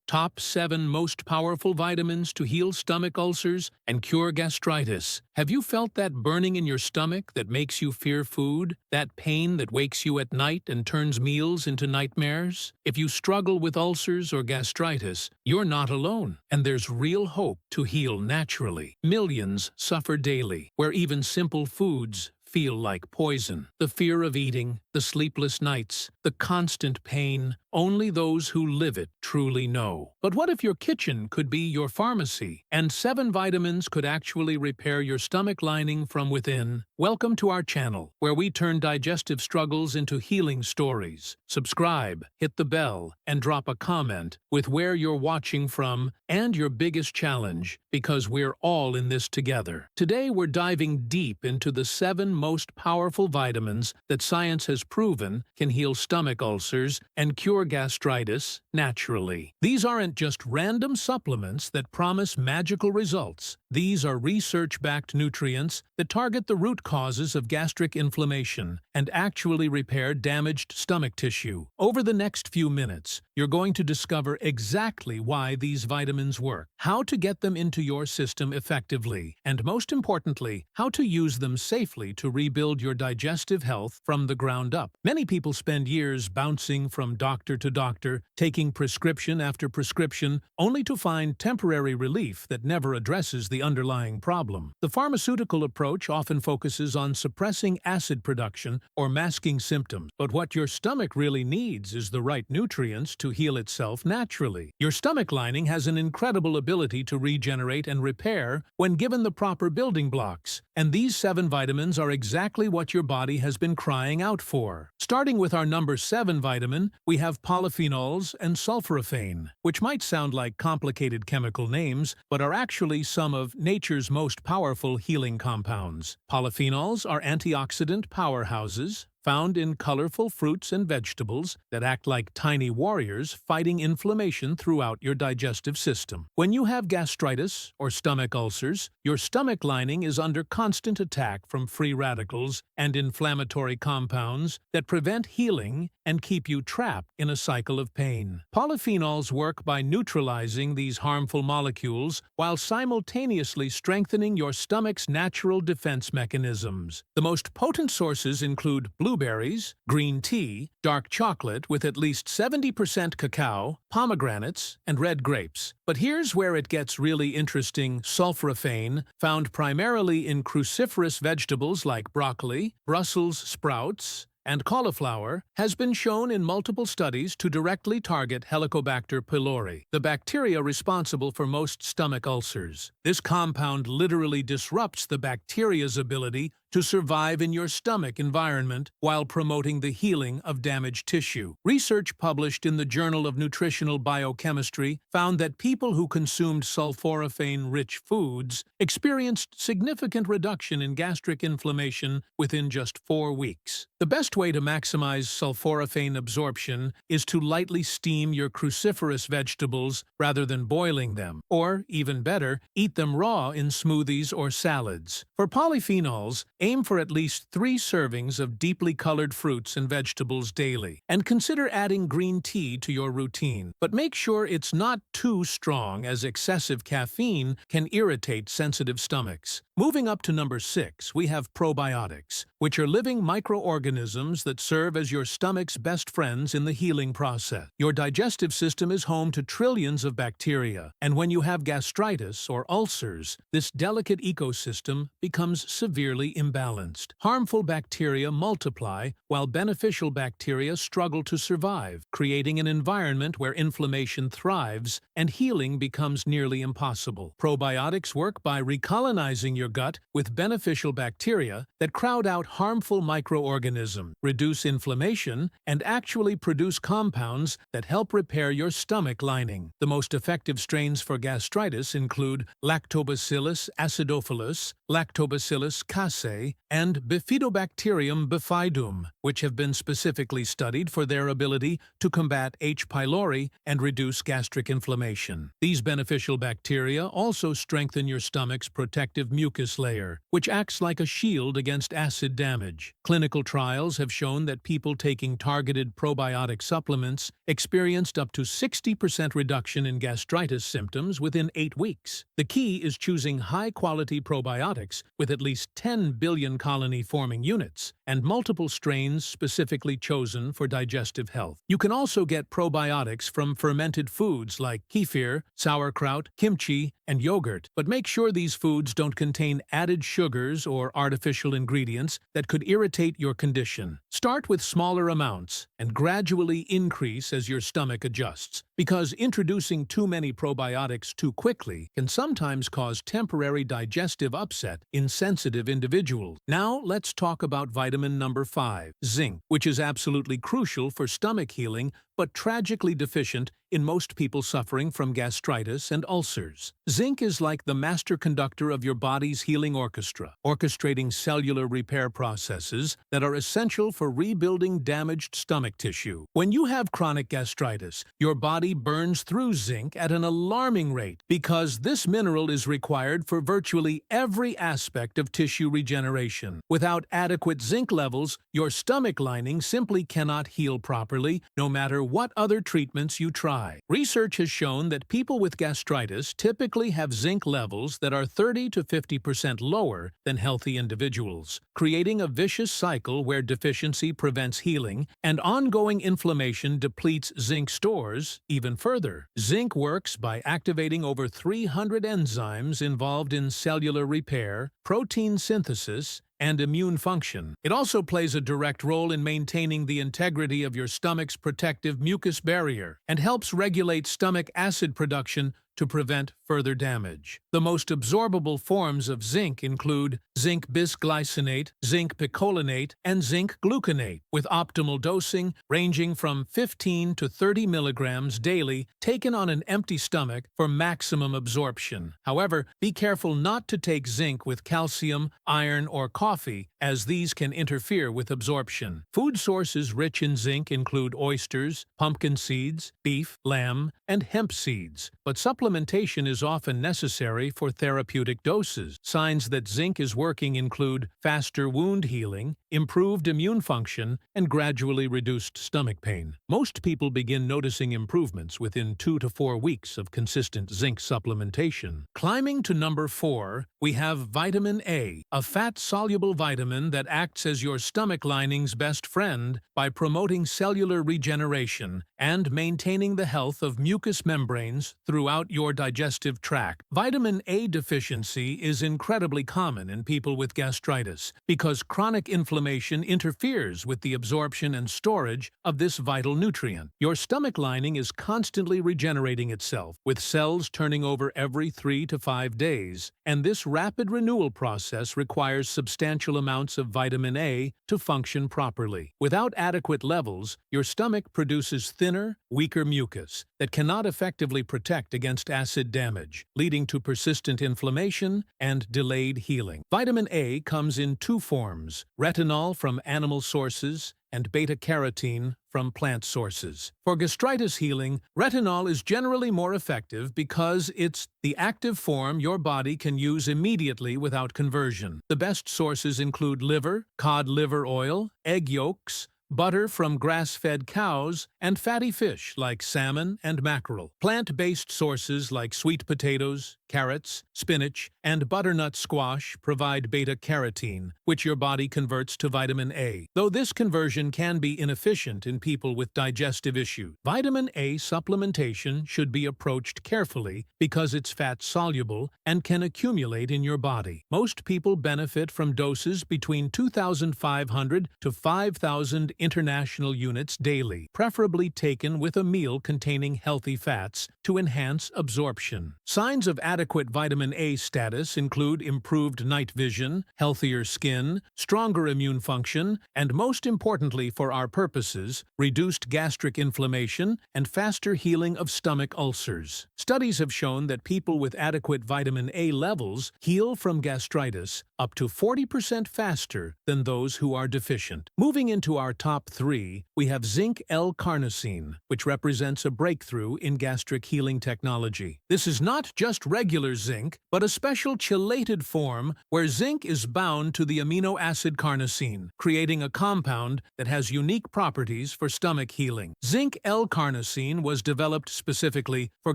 Top 7 Most Powerful Vitamins to Heal Stomach Ulcers and Cure Gastritis. Have you felt that burning in your stomach that makes you fear food? That pain that wakes you at night and turns meals into nightmares? If you struggle with ulcers or gastritis, you're not alone, and there's real hope to heal naturally. Millions suffer daily, where even simple foods feel like poison. The fear of eating, the sleepless nights, the constant pain, only those who live it truly know. But what if your kitchen could be your pharmacy, and 7 vitamins could actually repair your stomach lining from within? Welcome to our channel, where we turn digestive struggles into healing stories. Subscribe, hit the bell, and drop a comment with where you're watching from and your biggest challenge, because we're all in this together. Today we're diving deep into the 7 most powerful vitamins that science has proven can heal stomach ulcers and cure gastritis naturally. These aren't just random supplements that promise magical results. These are research-backed nutrients that target the root causes of gastric inflammation and actually repair damaged stomach tissue. Over the next few minutes, you're going to discover exactly why these vitamins work, how to get them into your system effectively, and most importantly, how to use them safely to rebuild your digestive health from the ground up. Many people spend years bouncing from doctor to doctor, taking prescription after prescription, only to find temporary relief that never addresses the underlying problem. The pharmaceutical approach often focuses on suppressing acid production or masking symptoms, but what your stomach really needs is the right nutrients to heal itself naturally. Your stomach lining has an incredible ability to regenerate and repair when given the proper building blocks, and these 7 vitamins are exactly what your body has been crying out for. Starting with our number 7 vitamin, we have polyphenols and sulforaphane, which might sound like complicated chemical names, but are actually some of nature's most powerful healing compounds. Polyphenols are antioxidant powerhouses found in colorful fruits and vegetables that act like tiny warriors fighting inflammation throughout your digestive system. When you have gastritis or stomach ulcers, your stomach lining is under constant attack from free radicals and inflammatory compounds that prevent healing and keep you trapped in a cycle of pain. Polyphenols work by neutralizing these harmful molecules while simultaneously strengthening your stomach's natural defense mechanisms. The most potent sources include blueberries, green tea, dark chocolate with at least 70% cacao, pomegranates, and red grapes. But here's where it gets really interesting. Sulforaphane, found primarily in cruciferous vegetables like broccoli, Brussels sprouts, and cauliflower, has been shown in multiple studies to directly target Helicobacter pylori, the bacteria responsible for most stomach ulcers. This compound literally disrupts the bacteria's ability to survive in your stomach environment while promoting the healing of damaged tissue. Research published in the Journal of Nutritional Biochemistry found that people who consumed sulforaphane-rich foods experienced significant reduction in gastric inflammation within just 4 weeks. The best way to maximize sulforaphane absorption is to lightly steam your cruciferous vegetables rather than boiling them, or, even better, eat them raw in smoothies or salads. For polyphenols, aim for at least 3 servings of deeply colored fruits and vegetables daily, and consider adding green tea to your routine. But make sure it's not too strong, as excessive caffeine can irritate sensitive stomachs. Moving up to number 6, we have probiotics, which are living microorganisms that serve as your stomach's best friends in the healing process. Your digestive system is home to trillions of bacteria, and when you have gastritis or ulcers, this delicate ecosystem becomes severely imbalanced. Harmful bacteria multiply while beneficial bacteria struggle to survive, creating an environment where inflammation thrives and healing becomes nearly impossible. Probiotics work by recolonizing your gut with beneficial bacteria that crowd out harmful microorganisms, reduce inflammation, and actually produce compounds that help repair your stomach lining. The most effective strains for gastritis include Lactobacillus acidophilus, Lactobacillus casei, and Bifidobacterium bifidum, which have been specifically studied for their ability to combat H. pylori and reduce gastric inflammation. These beneficial bacteria also strengthen your stomach's protective mucus layer, which acts like a shield against acid damage. Clinical trials have shown that people taking targeted probiotic supplements experienced up to 60% reduction in gastritis symptoms within 8 weeks. The key is choosing high-quality probiotics with at least 10 billion colony-forming units and multiple strains specifically chosen for digestive health. You can also get probiotics from fermented foods like kefir, sauerkraut, kimchi, and yogurt, but make sure these foods don't contain added sugars or artificial ingredients that could irritate your condition. Start with smaller amounts and gradually increase as your stomach adjusts, because introducing too many probiotics too quickly can sometimes cause temporary digestive upset in sensitive individuals. Now let's talk about vitamin number 5, zinc, which is absolutely crucial for stomach healing but tragically deficient in most people suffering from gastritis and ulcers. Zinc is like the master conductor of your body's healing orchestra, orchestrating cellular repair processes that are essential for rebuilding damaged stomach tissue. When you have chronic gastritis, your body burns through zinc at an alarming rate because this mineral is required for virtually every aspect of tissue regeneration. Without adequate zinc levels, your stomach lining simply cannot heal properly, no matter what other treatments you try. Research has shown that people with gastritis typically have zinc levels that are 30 to 50% lower than healthy individuals, creating a vicious cycle where deficiency prevents healing and ongoing inflammation depletes zinc stores even further. Zinc works by activating over 300 enzymes involved in cellular repair, protein synthesis, and immune function. It also plays a direct role in maintaining the integrity of your stomach's protective mucus barrier and helps regulate stomach acid production to prevent further damage. The most absorbable forms of zinc include zinc bisglycinate, zinc picolinate, and zinc gluconate, with optimal dosing ranging from 15 to 30 milligrams daily taken on an empty stomach for maximum absorption. However, be careful not to take zinc with calcium, iron, or coffee, as these can interfere with absorption. Food sources rich in zinc include oysters, pumpkin seeds, beef, lamb, and hemp seeds, but supplementation is often necessary for therapeutic doses. Signs that zinc is working include faster wound healing, improved immune function, and gradually reduced stomach pain. Most people begin noticing improvements within 2 to 4 weeks of consistent zinc supplementation. Climbing to number 4, we have vitamin A, a fat-soluble vitamin that acts as your stomach lining's best friend by promoting cellular regeneration and maintaining the health of mucous membranes throughout your digestive tract. Vitamin A deficiency is incredibly common in people with gastritis because chronic inflammation interferes with the absorption and storage of this vital nutrient. Your stomach lining is constantly regenerating itself, with cells turning over every 3 to 5 days, and this rapid renewal process requires substantial amounts of vitamin A to function properly. Without adequate levels, your stomach produces thinner, weaker mucus that cannot effectively protect against acid damage, leading to persistent inflammation and delayed healing. Vitamin A comes in 2 forms: retinol from animal sources and beta-carotene from plant sources. For gastritis healing, retinol is generally more effective because it's the active form your body can use immediately without conversion. The best sources include liver, cod liver oil, egg yolks, butter from grass-fed cows, and fatty fish like salmon and mackerel. Plant-based sources like sweet potatoes, carrots, spinach, and butternut squash provide beta-carotene, which your body converts to vitamin A. Though this conversion can be inefficient in people with digestive issues, vitamin A supplementation should be approached carefully because it's fat-soluble and can accumulate in your body. Most people benefit from doses between 2,500 to 5,000 international units daily, preferably taken with a meal containing healthy fats to enhance absorption. Signs of adequate vitamin A status include improved night vision, healthier skin, stronger immune function, and most importantly for our purposes, reduced gastric inflammation and faster healing of stomach ulcers. Studies have shown that people with adequate vitamin A levels heal from gastritis up to 40% faster than those who are deficient. Moving into our top 3, we have Zinc L-Carnosine, which represents a breakthrough in gastric healing technology. This is not just regular zinc, but a special chelated form where zinc is bound to the amino acid carnosine, creating a compound that has unique properties for stomach healing. Zinc L-Carnosine was developed specifically for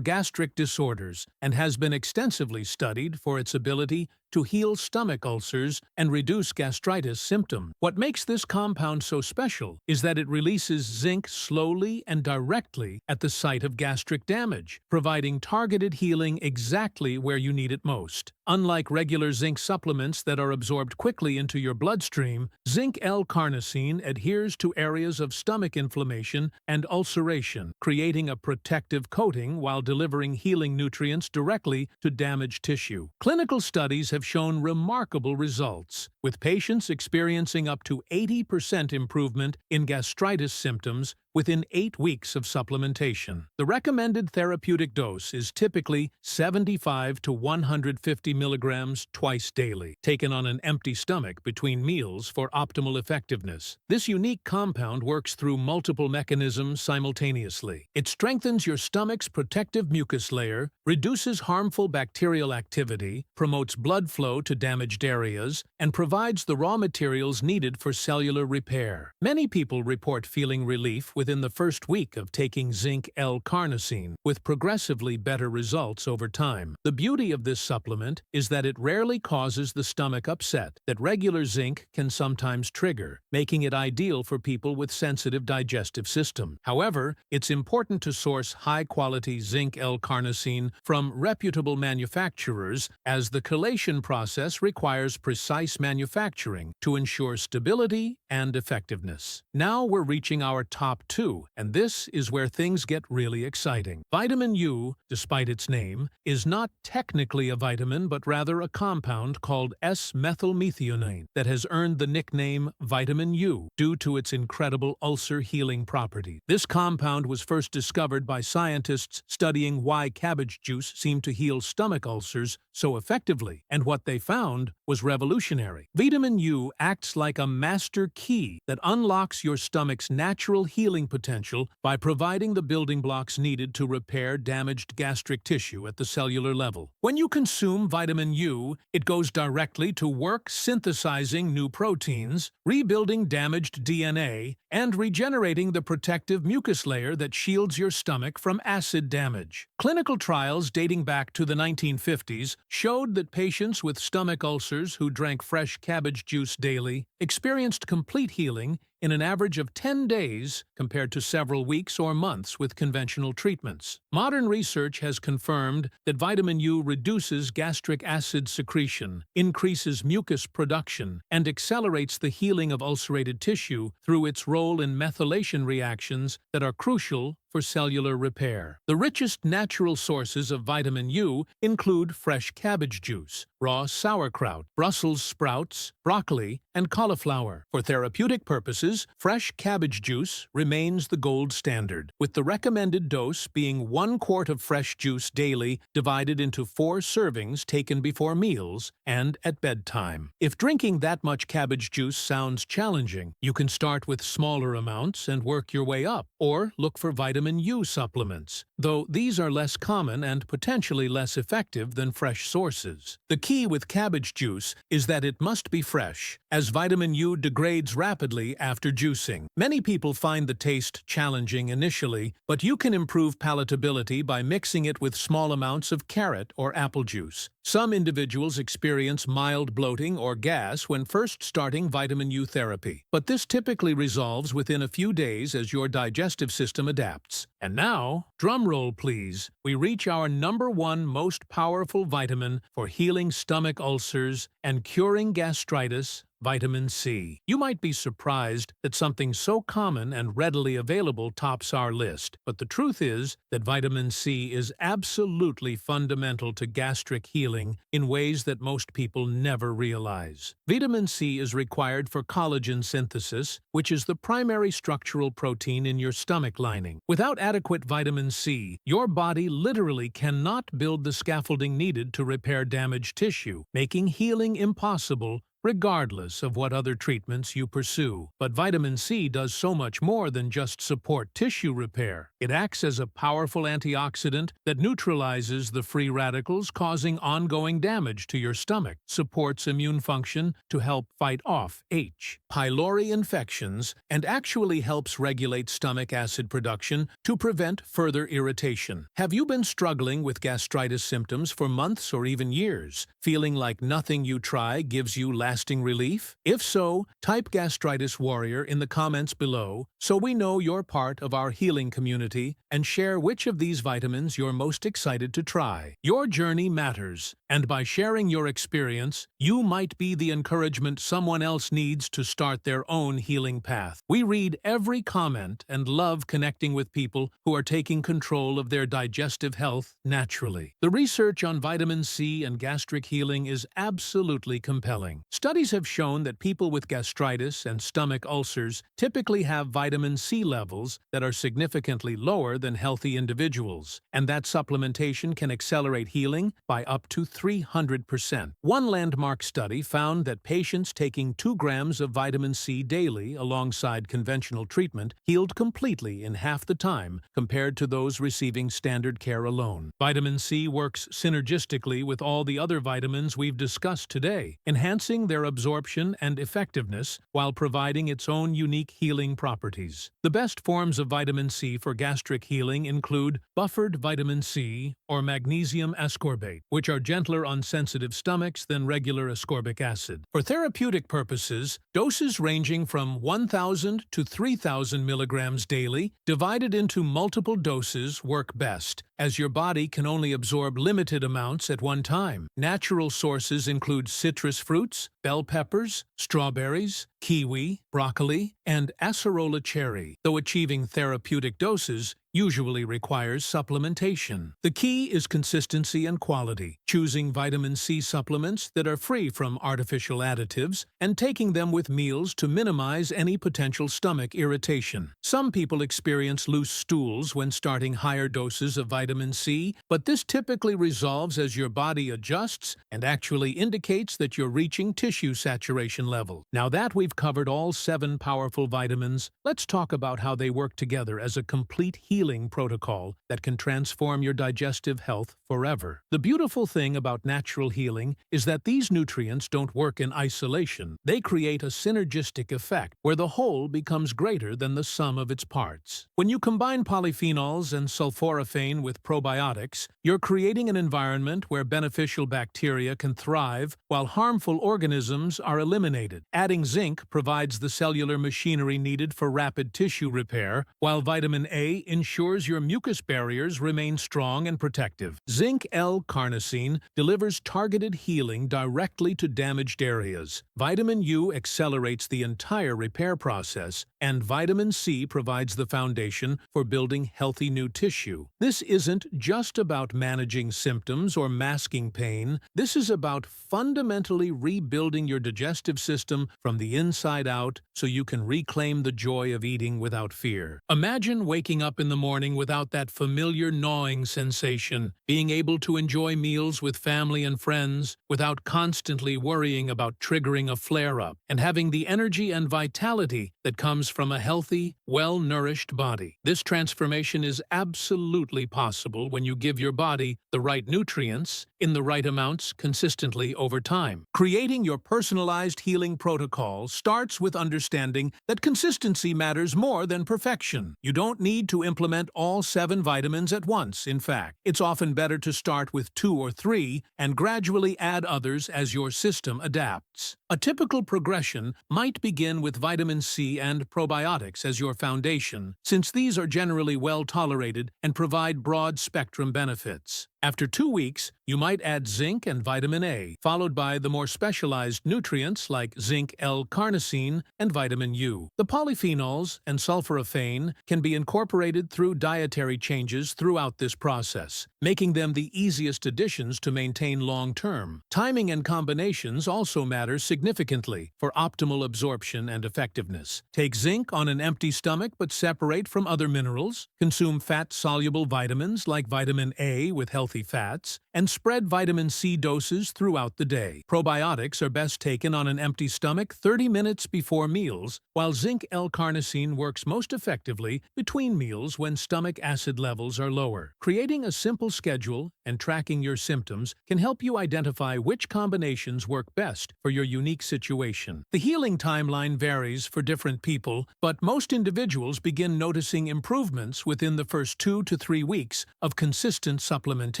gastric disorders and has been extensively studied for its ability to heal stomach ulcers and reduce gastritis symptoms. What makes this compound so special is that it releases zinc slowly and directly at the site of gastric damage, providing targeted healing exactly where you need it most. Unlike regular zinc supplements that are absorbed quickly into your bloodstream, Zinc L-Carnosine adheres to areas of stomach inflammation and ulceration, creating a protective coating while delivering healing nutrients directly to damaged tissue. Clinical studies have shown remarkable results, with patients experiencing up to 80% improvement in gastritis symptoms within 8 weeks of supplementation. The recommended therapeutic dose is typically 75 to 150 milligrams twice daily, taken on an empty stomach between meals for optimal effectiveness. This unique compound works through multiple mechanisms simultaneously. It strengthens your stomach's protective mucus layer, reduces harmful bacterial activity, promotes blood flow to damaged areas, and provides the raw materials needed for cellular repair. Many people report feeling relief within the first week of taking Zinc L-Carnosine, with progressively better results over time. The beauty of this supplement is that it rarely causes the stomach upset that regular zinc can sometimes trigger, making it ideal for people with sensitive digestive systems. However, it's important to source high-quality Zinc L-Carnosine from reputable manufacturers, as the chelation process requires precise manufacturing to ensure stability and effectiveness. Now we're reaching our top 2, and this is where things get really exciting. Vitamin U, despite its name, is not technically a vitamin but rather a compound called S-methylmethionine that has earned the nickname Vitamin U due to its incredible ulcer healing property. This compound was first discovered by scientists studying why cabbage juice seemed to heal stomach ulcers so effectively, and what they found was revolutionary. Vitamin U acts like a master key that unlocks your stomach's natural healing potential by providing the building blocks needed to repair damaged gastric tissue at the cellular level. When you consume vitamin U, it goes directly to work synthesizing new proteins, rebuilding damaged DNA, and regenerating the protective mucus layer that shields your stomach from acid damage. Clinical trials dating back to the 1950s showed that patients with stomach ulcers who drank fresh cabbage juice daily experienced complete healing in an average of 10 days compared to several weeks or months with conventional treatments. Modern research has confirmed that vitamin U reduces gastric acid secretion, increases mucus production, and accelerates the healing of ulcerated tissue through its role in methylation reactions that are crucial for cellular repair. The richest natural sources of vitamin U include fresh cabbage juice, raw sauerkraut, Brussels sprouts, broccoli, and cauliflower. For therapeutic purposes, fresh cabbage juice remains the gold standard, with the recommended dose being 1 quart of fresh juice daily divided into 4 servings taken before meals and at bedtime. If drinking that much cabbage juice sounds challenging, you can start with smaller amounts and work your way up, or look for vitamin U supplements, though these are less common and potentially less effective than fresh sources. The key with cabbage juice is that it must be fresh, as vitamin U degrades rapidly after juicing. Many people find the taste challenging initially, but you can improve palatability by mixing it with small amounts of carrot or apple juice. Some individuals experience mild bloating or gas when first starting vitamin U therapy, but this typically resolves within a few days as your digestive system adapts. And now, drum roll please, we reach our #1 most powerful vitamin for healing stomach ulcers and curing gastritis, vitamin C. You might be surprised that something so common and readily available tops our list, but the truth is that vitamin C is absolutely fundamental to gastric healing in ways that most people never realize. Vitamin C is required for collagen synthesis, which is the primary structural protein in your stomach lining. Without adequate vitamin C, your body literally cannot build the scaffolding needed to repair damaged tissue, making healing impossible regardless of what other treatments you pursue. But vitamin C does so much more than just support tissue repair. It acts as a powerful antioxidant that neutralizes the free radicals causing ongoing damage to your stomach, supports immune function to help fight off H. pylori infections, and actually helps regulate stomach acid production to prevent further irritation. Have you been struggling with gastritis symptoms for months or even years, feeling like nothing you try gives you lasting relief? If so, type Gastritis Warrior in the comments below so we know you're part of our healing community, and share which of these vitamins you're most excited to try. Your journey matters, and by sharing your experience, you might be the encouragement someone else needs to start their own healing path. We read every comment and love connecting with people who are taking control of their digestive health naturally. The research on vitamin C and gastric healing is absolutely compelling. Studies have shown that people with gastritis and stomach ulcers typically have vitamin C levels that are significantly lower than healthy individuals, and that supplementation can accelerate healing by up to 300%. One landmark study found that patients taking 2 grams of vitamin C daily alongside conventional treatment healed completely in half the time compared to those receiving standard care alone. Vitamin C works synergistically with all the other vitamins we've discussed today, enhancing their absorption and effectiveness while providing its own unique healing properties. The best forms of vitamin C for gastric healing include buffered vitamin C or magnesium ascorbate, which are gentler on sensitive stomachs than regular ascorbic acid. For therapeutic purposes, doses ranging from 1,000 to 3,000 milligrams daily, divided into multiple doses, work best, as your body can only absorb limited amounts at one time. Natural sources include citrus fruits, bell peppers, strawberries, kiwi, broccoli, and acerola cherry, though achieving therapeutic doses usually requires supplementation. The key is consistency and quality, choosing vitamin C supplements that are free from artificial additives and taking them with meals to minimize any potential stomach irritation. Some people experience loose stools when starting higher doses of vitamin C, but this typically resolves as your body adjusts and actually indicates that you're reaching tissue saturation level. Now that we've covered all 7 powerful vitamins, let's talk about how they work together as a complete healing protocol that can transform your digestive health forever. The beautiful thing about natural healing is that these nutrients don't work in isolation. They create a synergistic effect where the whole becomes greater than the sum of its parts. When you combine polyphenols and sulforaphane with probiotics, you're creating an environment where beneficial bacteria can thrive while harmful organisms are eliminated. Adding zinc provides the cellular machinery needed for rapid tissue repair, while vitamin A ensures your mucus barriers remain strong and protective. Zinc L-Carnosine delivers targeted healing directly to damaged areas. Vitamin U accelerates the entire repair process, and vitamin C provides the foundation for building healthy new tissue. This isn't just about managing symptoms or masking pain. This is about fundamentally rebuilding your digestive system from the inside out so you can reclaim the joy of eating without fear. Imagine waking up in the morning without that familiar gnawing sensation, being able to enjoy meals with family and friends without constantly worrying about triggering a flare-up, and having the energy and vitality that comes from a healthy, well-nourished body. This transformation is absolutely possible when you give your body the right nutrients in the right amounts consistently over time. Creating your personalized healing protocol starts with understanding that consistency matters more than perfection. You don't need to implement all 7 vitamins at once. In fact, it's often better to start with 2 or 3 and gradually add others as your system adapts. A typical progression might begin with vitamin C and probiotics as your foundation, since these are generally well tolerated and provide broad-spectrum benefits. After 2 weeks, you might add zinc and vitamin A, followed by the more specialized nutrients like Zinc L-Carnosine and vitamin U. The polyphenols and sulforaphane can be incorporated through dietary changes throughout this process, making them the easiest additions to maintain long-term. Timing and combinations also matter significantly for optimal absorption and effectiveness. Take zinc on an empty stomach but separate from other minerals. Consume fat-soluble vitamins like vitamin A with healthy fats, and spread vitamin C doses throughout the day. Probiotics are best taken on an empty stomach 30 minutes before meals, while zinc L-carnosine works most effectively between meals when stomach acid levels are lower. Creating a simple schedule and tracking your symptoms can help you identify which combinations work best for your unique situation. The healing timeline varies for different people, but most individuals begin noticing improvements within the first 2 to 3 weeks of consistent supplementation.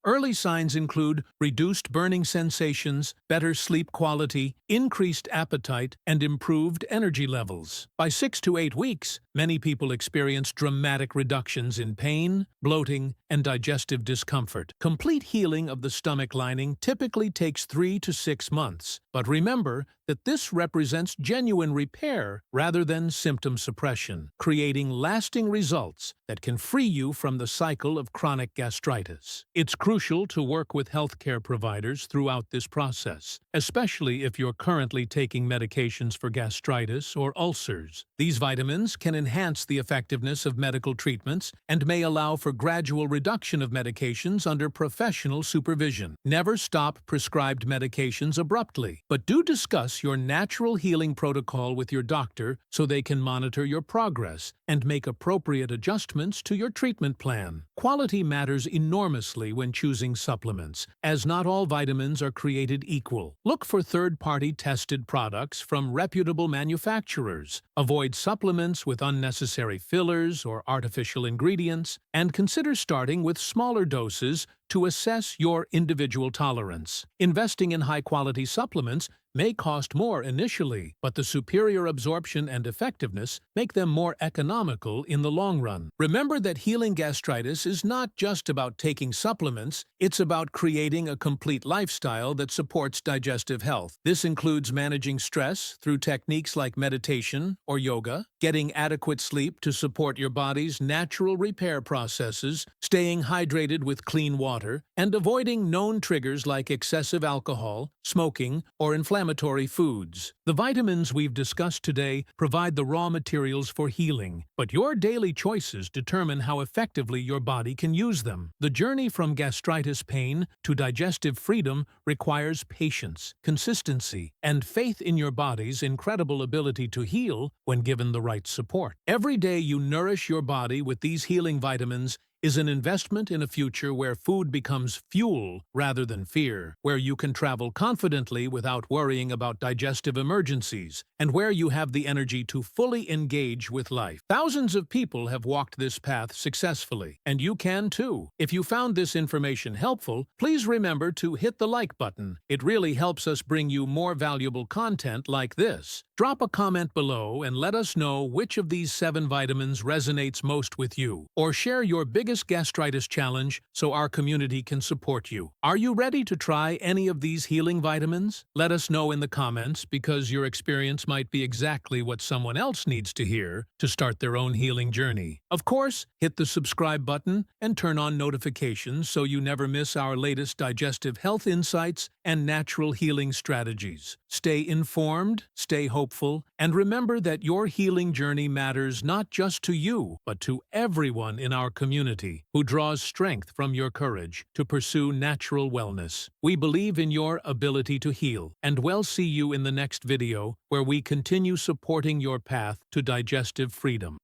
Early signs include reduced burning sensations, better sleep quality, increased appetite, and improved energy levels. By 6 to 8 weeks, many people experience dramatic reductions in pain, bloating, and digestive discomfort. Complete healing of the stomach lining typically takes 3 to 6 months, but remember that this represents genuine repair rather than symptom suppression, creating lasting results that can free you from the cycle of chronic gastritis. It's crucial to work with healthcare providers throughout this process, especially if you're currently taking medications for gastritis or ulcers. These vitamins can enhance the effectiveness of medical treatments and may allow for gradual reduction of medications under professional supervision. Never stop prescribed medications abruptly, but do discuss your natural healing protocol with your doctor so they can monitor your progress and make appropriate adjustments to your treatment plan. Quality matters enormously when choosing supplements, as not all vitamins are created equal. Look for third-party tested products from reputable manufacturers. Avoid supplements with unnecessary fillers or artificial ingredients, and consider starting with smaller doses to assess your individual tolerance. Investing in high-quality supplements may cost more initially, but the superior absorption and effectiveness make them more economical in the long run. Remember that healing gastritis is not just about taking supplements, it's about creating a complete lifestyle that supports digestive health. This includes managing stress through techniques like meditation or yoga, getting adequate sleep to support your body's natural repair processes, staying hydrated with clean water, and avoiding known triggers like excessive alcohol, smoking, or inflammatory foods. The vitamins we've discussed today provide the raw materials for healing, but your daily choices determine how effectively your body can use them. The journey from gastritis pain to digestive freedom requires patience, consistency, and faith in your body's incredible ability to heal when given the right support. Every day you nourish your body with these healing vitamins is an investment in a future where food becomes fuel rather than fear, where you can travel confidently without worrying about digestive emergencies, and where you have the energy to fully engage with life. Thousands of people have walked this path successfully, and you can too. If you found this information helpful, please remember to hit the like button. It really helps us bring you more valuable content like this. Drop a comment below and let us know which of these 7 vitamins resonates most with you, or share your biggest gastritis challenge so our community can support you. Are you ready to try any of these healing vitamins? Let us know in the comments, because your experience might be exactly what someone else needs to hear to start their own healing journey. Of course, hit the subscribe button and turn on notifications so you never miss our latest digestive health insights and natural healing strategies. Stay informed, stay hopeful, and remember that your healing journey matters not just to you, but to everyone in our community who draws strength from your courage to pursue natural wellness. We believe in your ability to heal, and we'll see you in the next video where we continue supporting your path to digestive freedom.